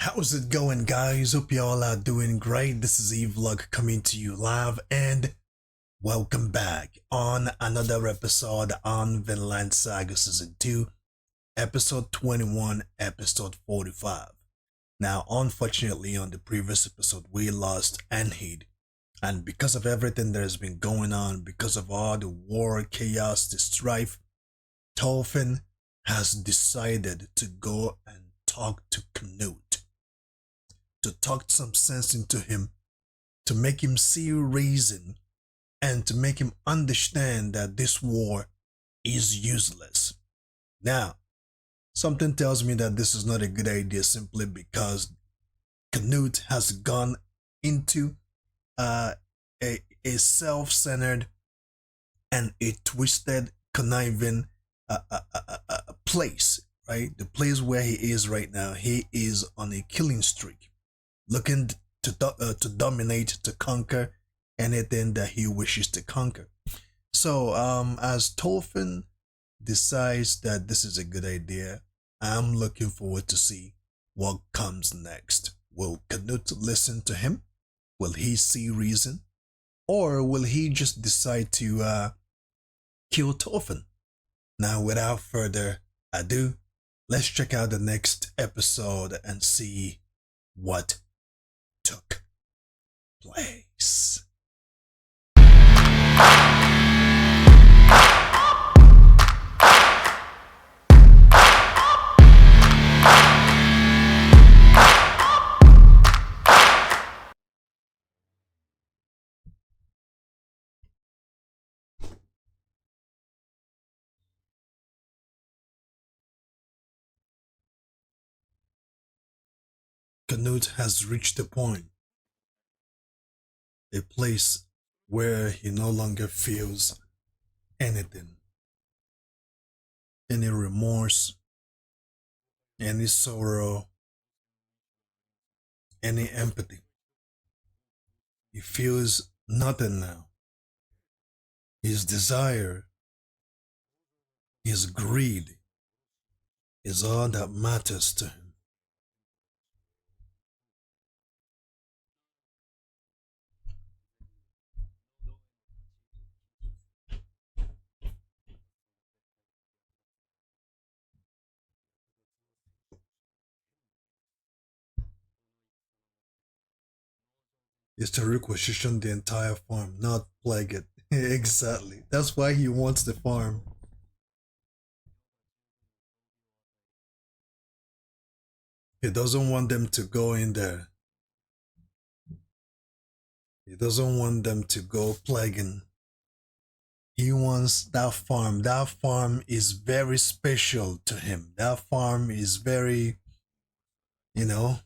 How's it going, guys? Hope you all are doing great. This is Vlog coming to you live, and welcome back on another episode on Vinland Saga Season 2, Episode 21, Episode 45. Now, unfortunately, on the previous episode, we lost Anhid, and because of everything that has been going on, because of all the war, chaos, the strife, Tolfin has decided to go and talk to Knut, to talk some sense into him, to make him see reason, and to make him understand that this war is useless. Now, something tells me that this is not a good idea simply because Knut has gone into uh, a self-centered and a twisted, conniving place, right? The place where he is right now, he is on a killing streak, looking to dominate, to conquer anything that he wishes to conquer. So, as Tolfin decides that this is a good idea, I'm looking forward to see what comes next. Will Canute listen to him? Will he see reason? Or will he just decide to kill Tolfin? Now, without further ado, let's check out the next episode and see what took place. Canute has reached a point, a place where he no longer feels anything, any remorse, any sorrow, any empathy. He feels nothing now. His desire, his greed is all that matters to him. Is to requisition the entire farm, not plague it. Exactly. That's why he wants the farm. He doesn't want them to go in there. He doesn't want them to go plaguing. He wants that farm. That farm is very special to him. That farm is very, you know,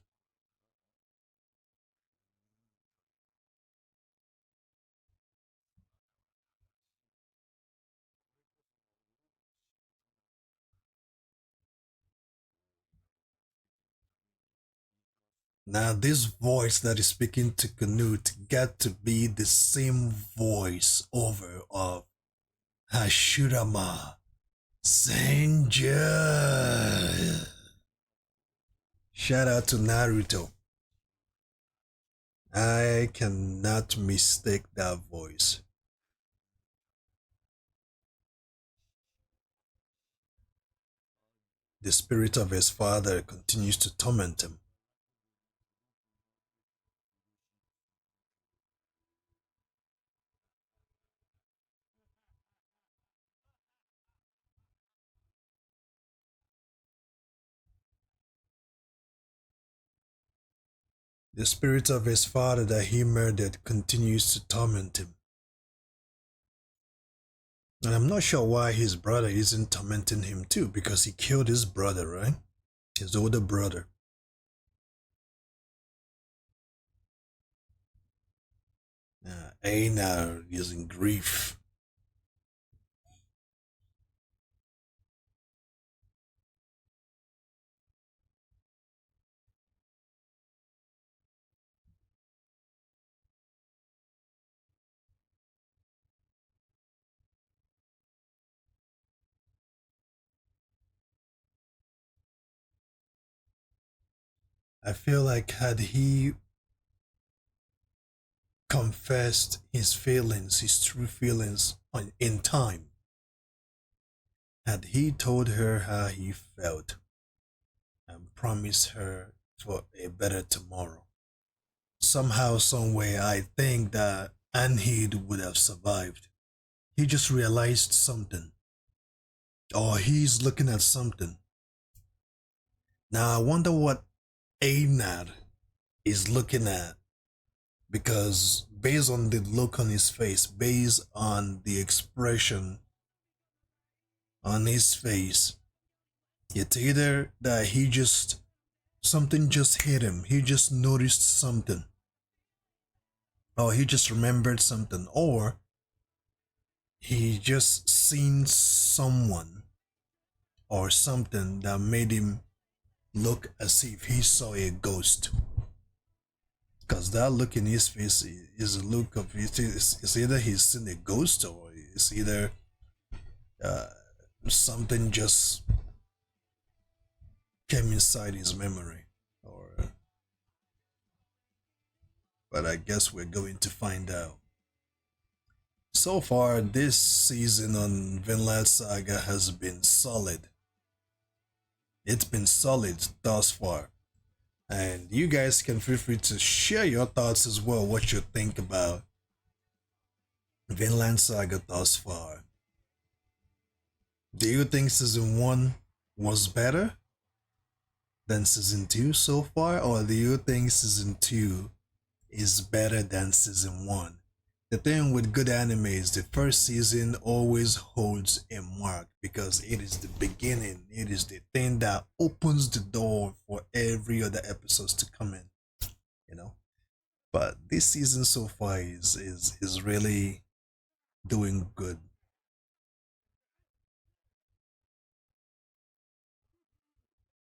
now this voice that is speaking to Canute got to be the same voice over of Hashirama Senja. Shout out to Naruto. I cannot mistake that voice. The spirit of his father continues to torment him. The spirit of his father that he murdered continues to torment him. And I'm not sure why his brother isn't tormenting him too, because he killed his brother, right? His older brother. Einar is in grief. I feel like had he confessed his feelings, his true feelings in time, had he told her how he felt and promised her for a better tomorrow, somehow, someway, I think that Anhid would have survived. He just realized something, or he's looking at something. Now, I wonder what Einar is looking at because, based on the look on his face, based on the expression on his face, it's either that he just something just hit him, he just noticed something, or he just remembered something, or he just seen someone or something that made him look as if he saw a ghost. Because that look in his face is a look of it's either he's seen a ghost or it's either uh, something just came inside his memory. Or, but I guess we're going to find out. So far, this season on Vinland Saga has been solid. It's been solid thus far. And you guys can feel free to share your thoughts as well, what you think about Vinland Saga thus far. Do you think season 1 was better than season 2 so far, or do you think season 2 is better than season 1? The thing with good anime is the first season always holds a mark because it is the beginning. It is the thing that opens the door for every other episodes to come in, you know. But this season so far is really doing good.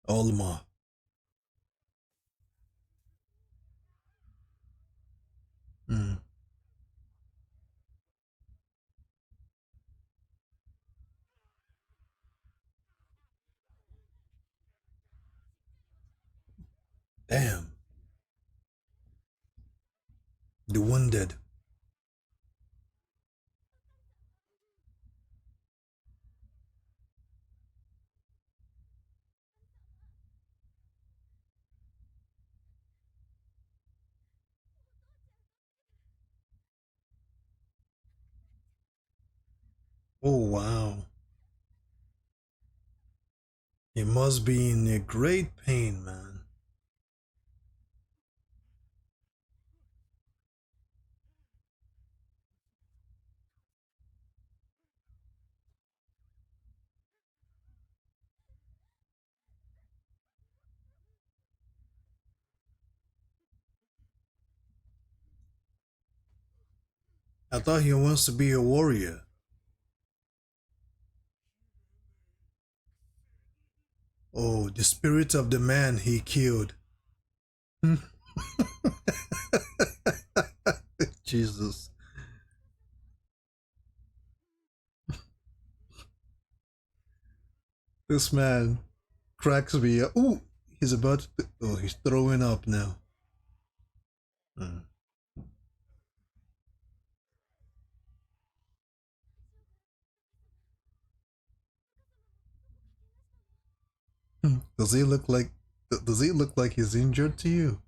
Olma. Mm, damn. The wounded. Oh wow. He must be in a great pain, man. I thought he wants to be a warrior. Oh, the spirit of the man he killed. Jesus. This man cracks me up. Ooh, he's about to. Oh, he's throwing up now. Mm. Does he look like? Does he look like he's injured to you?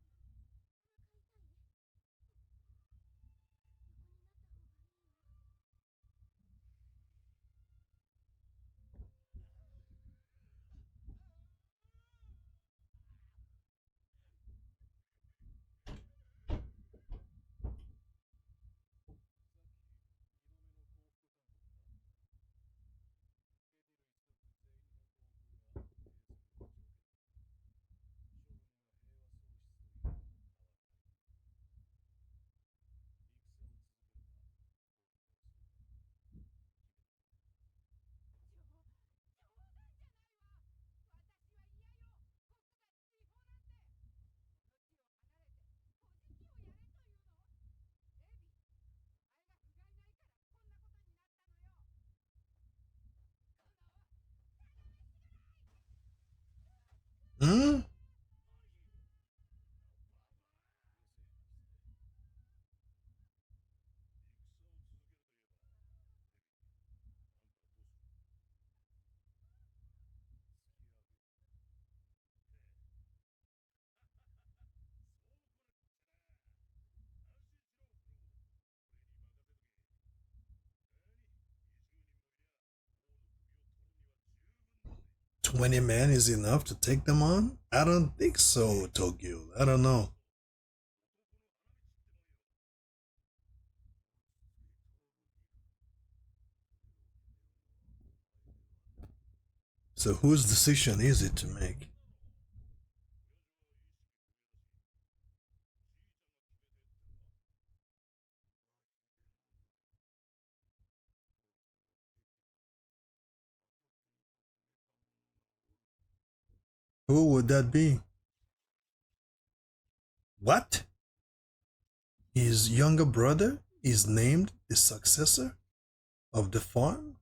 20 men is enough to take them on? I don't think so, Tokyo. I don't know. So whose decision is it to make? Who would that be? What? His younger brother is named the successor of the farm?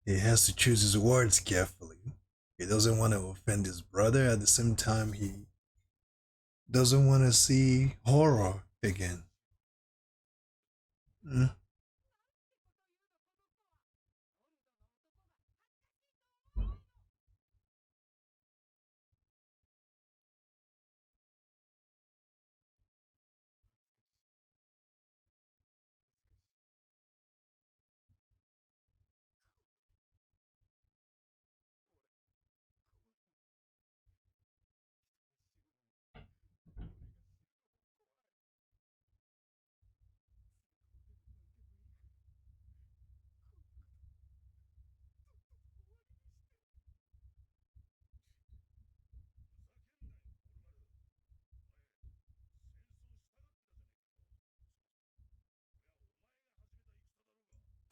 He has to choose his words carefully. He doesn't want to offend his brother. At the same time, he doesn't want to see horror again. Mm.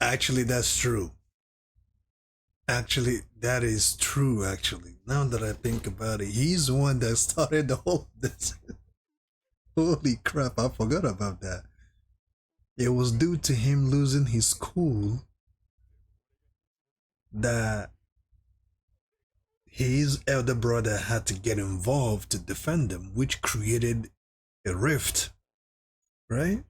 Actually, that's true. Actually, that is true. Actually, now that I think about it, he's the one that started all of this. Holy crap! I forgot about that. It was due to him losing his cool that his elder brother had to get involved to defend him, which created a rift, right?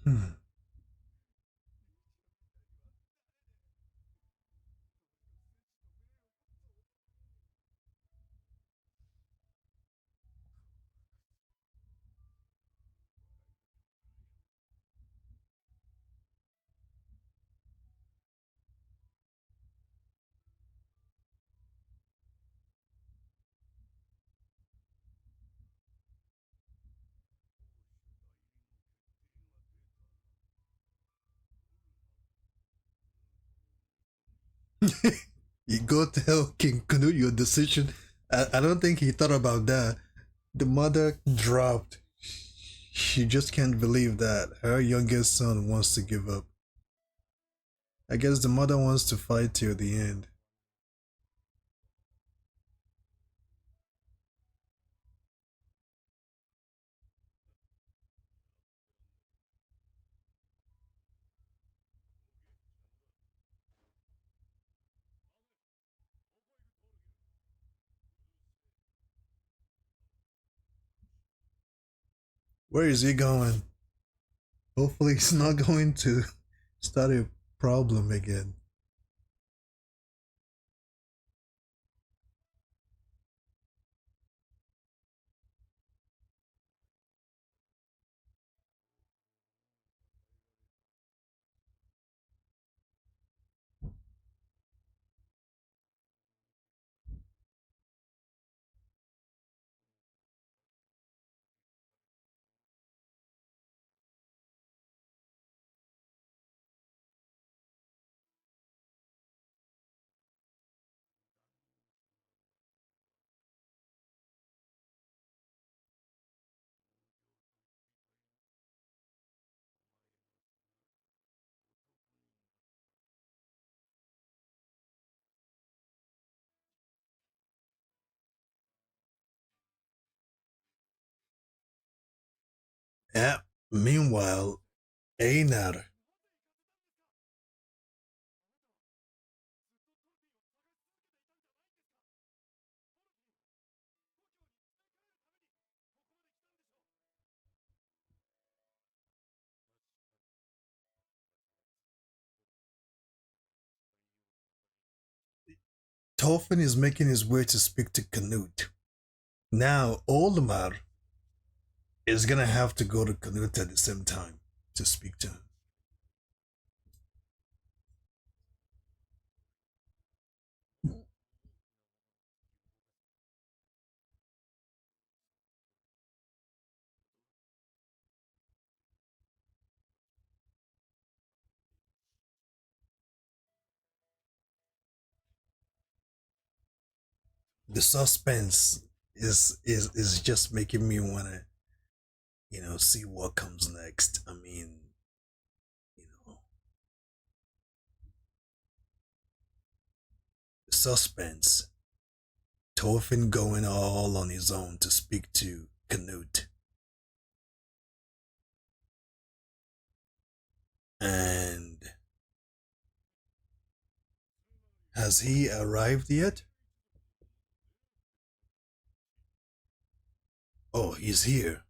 Hmm. You go tell King Canute your decision. I don't think he thought about that. The mother dropped. She just can't believe that her youngest son wants to give up. I guess the mother wants to fight till the end. Where is he going? Hopefully, he's not going to start a problem again. Yeah. Meanwhile, Einar, Thorfinn is making his way to speak to Canute. Now, Oldemar is gonna have to go to Canute at the same time to speak to him. The suspense is just making me wanna, see what comes next. I mean, you know, the suspense. Thorfinn going all on his own to speak to Canute. And has he arrived yet? Oh, he's here.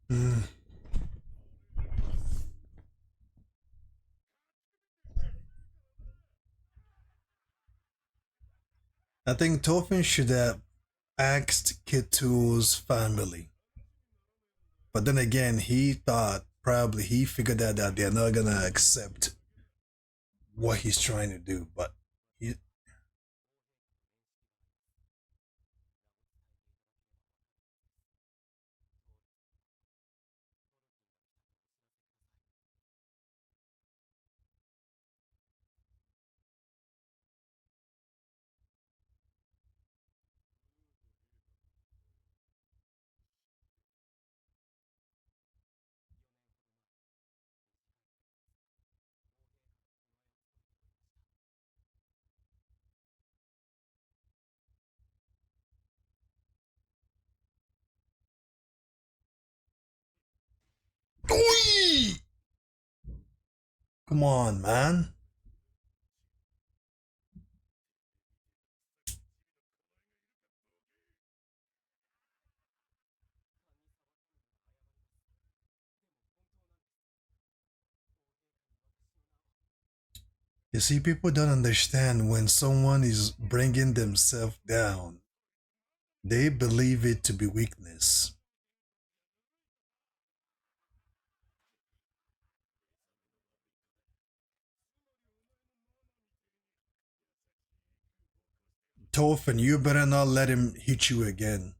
Hmm. I think Thorfinn should have asked Ketu's family. But then again, he thought probably he figured out that they're not gonna accept what he's trying to do. But he, come on, man. You see, people don't understand when someone is bringing themselves down. They believe it to be weakness. Tophen, you better not let him hit you again.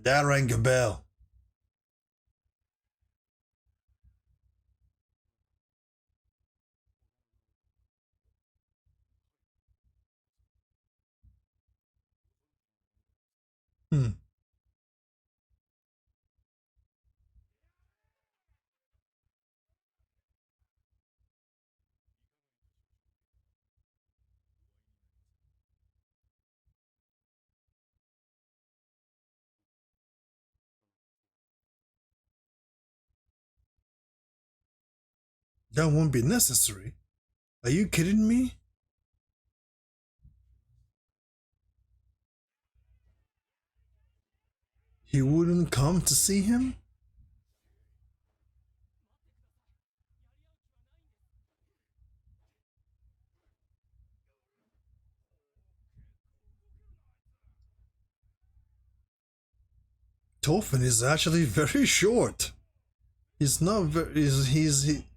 That rang a bell. Hmm. That won't be necessary. Are you kidding me? He wouldn't come to see him? Tophin is actually very short. He's not very.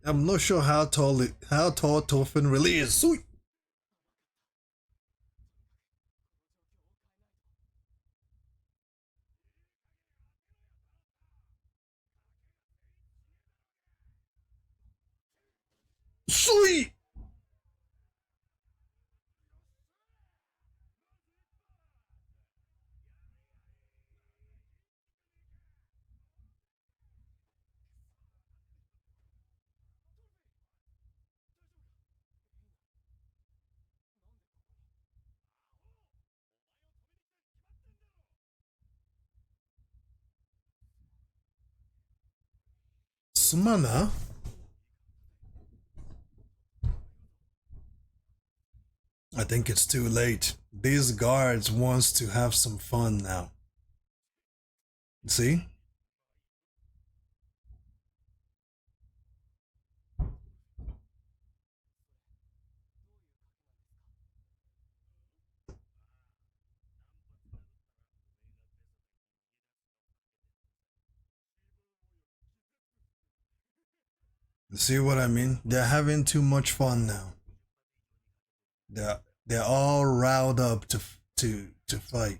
I'm not sure how tall Tophin really is. Sweet. Sweet. Smana. I think it's too late. These guards wants to have some fun now. See? See what I mean? They're having too much fun now. They're all riled up to fight.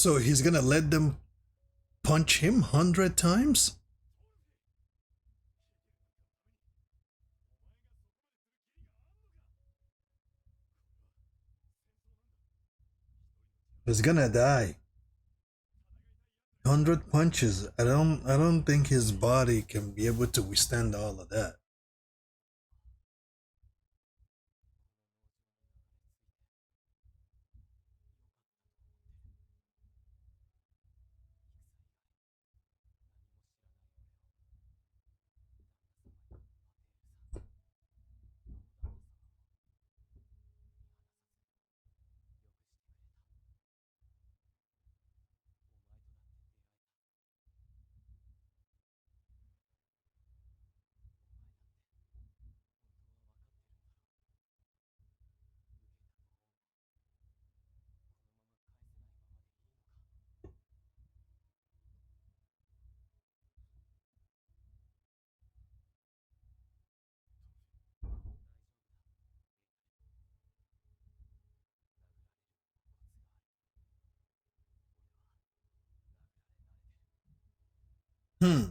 So he's gonna let them punch him 100 times? He's gonna die. 100 punches. I don't think his body can be able to withstand all of that. Hmm.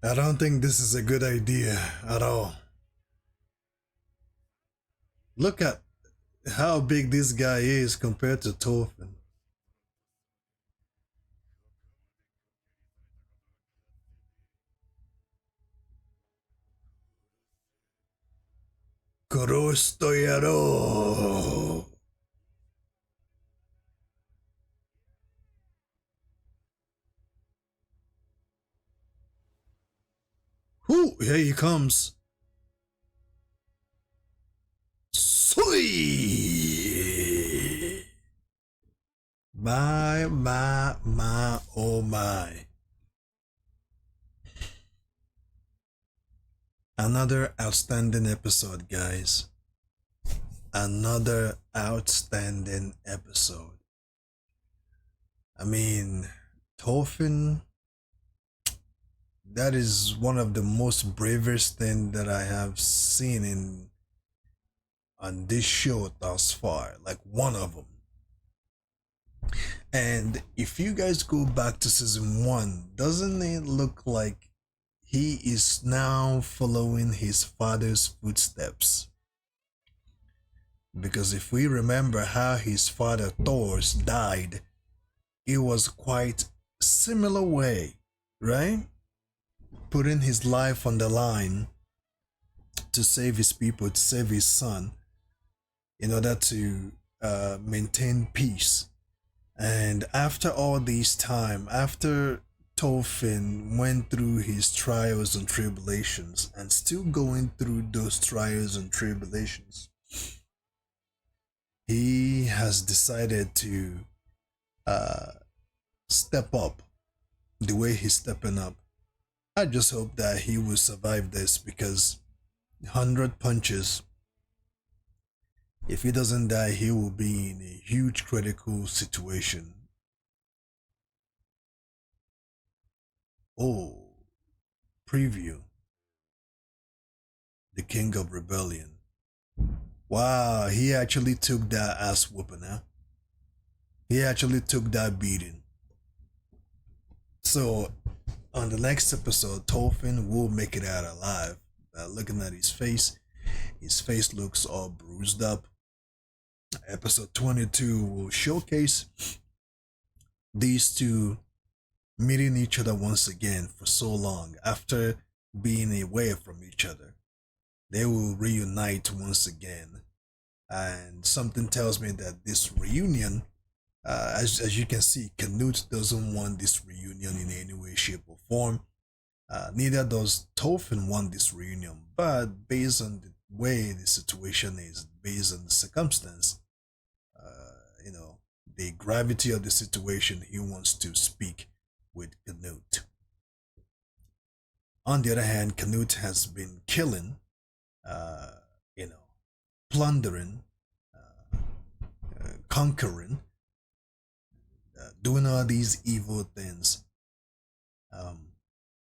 I don't think this is a good idea at all. Look at how big this guy is compared to Thorfinn. Korostoyaro. Ooh, here he comes. Sweet. My, oh my. Another outstanding episode, guys. Another outstanding episode. I mean, Thorfinn, That is one of the most bravest thing that I have seen in on this show thus far. Like one of them. And if you guys go back to season one, doesn't it look like he is now following his father's footsteps? Because if we remember how his father Thor's died, it was quite similar way, right? Putting his life on the line to save his people, to save his son, in order to maintain peace. And after all this time, after Tolfin went through his trials and tribulations, and still going through those trials and tribulations, he has decided to uh, step up the way he's stepping up. I just hope that he will survive this because 100 punches, if he doesn't die, he will be in a huge critical situation. Oh, preview. The King of Rebellion. Wow, he actually took that ass whooping, huh? He actually took that beating. So, on the next episode, Tolfin will make it out alive. Looking at his face looks all bruised up. Episode 22 will showcase these two meeting each other once again for so long after being away from each other. They will reunite once again. And something tells me that this reunion, as you can see, Canute doesn't want this reunion in any way, shape, or form. Neither does Tolfin want this reunion, but based on the way the situation is, based on the circumstance, you know, the gravity of the situation, he wants to speak with Canute. On the other hand, Canute has been killing, uh, you know, plundering, conquering, doing all these evil things. Um,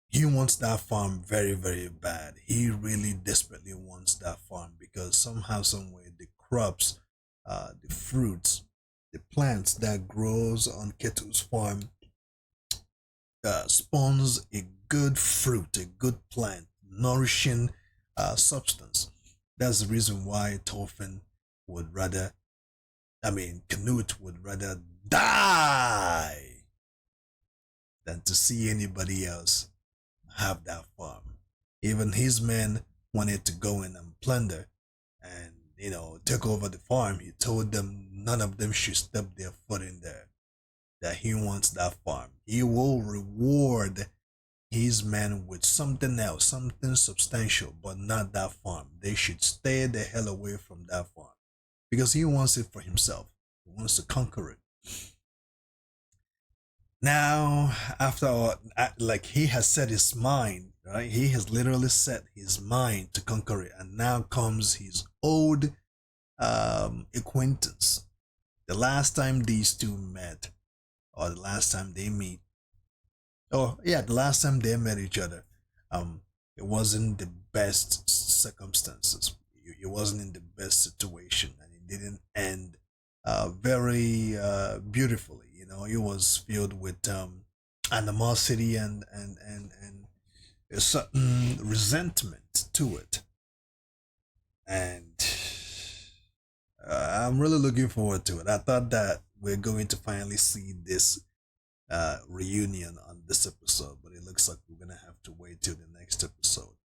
he wants that farm very, very bad. He really desperately wants that farm because somehow, someway, the crops, the fruits, the plants that grows on Ketu's farm spawns a good fruit, a good plant, nourishing substance. That's the reason why Tolfin would rather, Canute would rather die than to see anybody else have that farm. Even his men wanted to go in and plunder and, take over the farm. He told them none of them should step their foot in there, that he wants that farm. He will reward his men with something else, something substantial, but not that farm. They should stay the hell away from that farm because he wants it for himself. He wants to conquer it. Now, after all, like he has set his mind, right? He has literally set his mind to conquer it, and now comes his old acquaintance. The last time these two met, or the last time they meet, oh yeah, the last time they met each other, it wasn't the best circumstances. It wasn't in the best situation, and it didn't end very beautifully. It was filled with animosity and a certain resentment to it, and I'm really looking forward to it. I thought that we're going to finally see this reunion on this episode, but it looks like we're gonna have to wait till the next episode.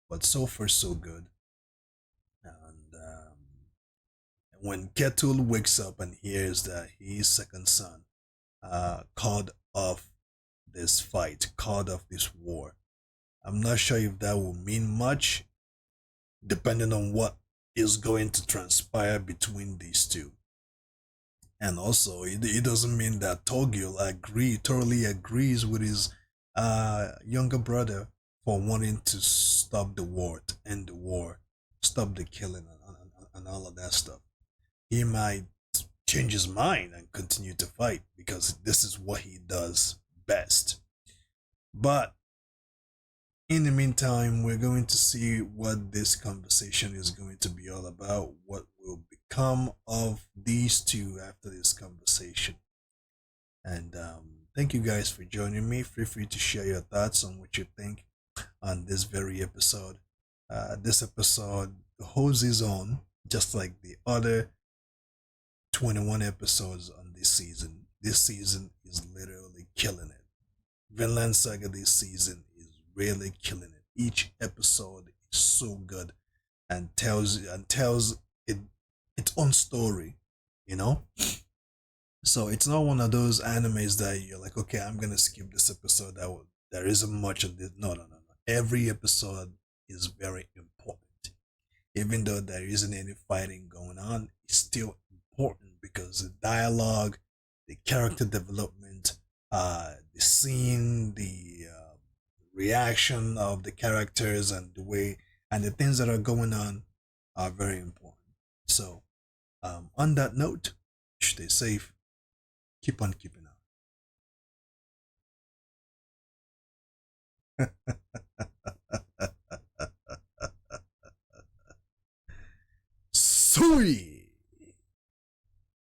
But so far, so good. And when Ketul wakes up and hears that his second son called off this fight, called off this war, I'm not sure if that will mean much, depending on what is going to transpire between these two. And also, it doesn't mean that Togil totally agrees with his younger brother for wanting to stop the war, to end the war, stop the killing, and all of that stuff. He might change his mind and continue to fight because this is what he does best. But In the meantime, we're going to see what this conversation is going to be all about, what will become of these two after this conversation. And thank you guys for joining me. Feel free to share your thoughts on what you think on this very episode. This episode holds its own, just like the other 21 episodes on this season. This season is literally killing it. Vinland Saga this season is really killing it. Each episode is so good and tells it its own story, you know? So it's not one of those animes that you're like, okay, I'm gonna skip this episode. There isn't much of this. No, no, no, no. Every episode is very important. Even though there isn't any fighting going on, it's still important because the dialogue, the character development, the scene, the reaction of the characters, and the way and the things that are going on are very important. So, on that note, stay safe. Keep on keeping on. Sweet.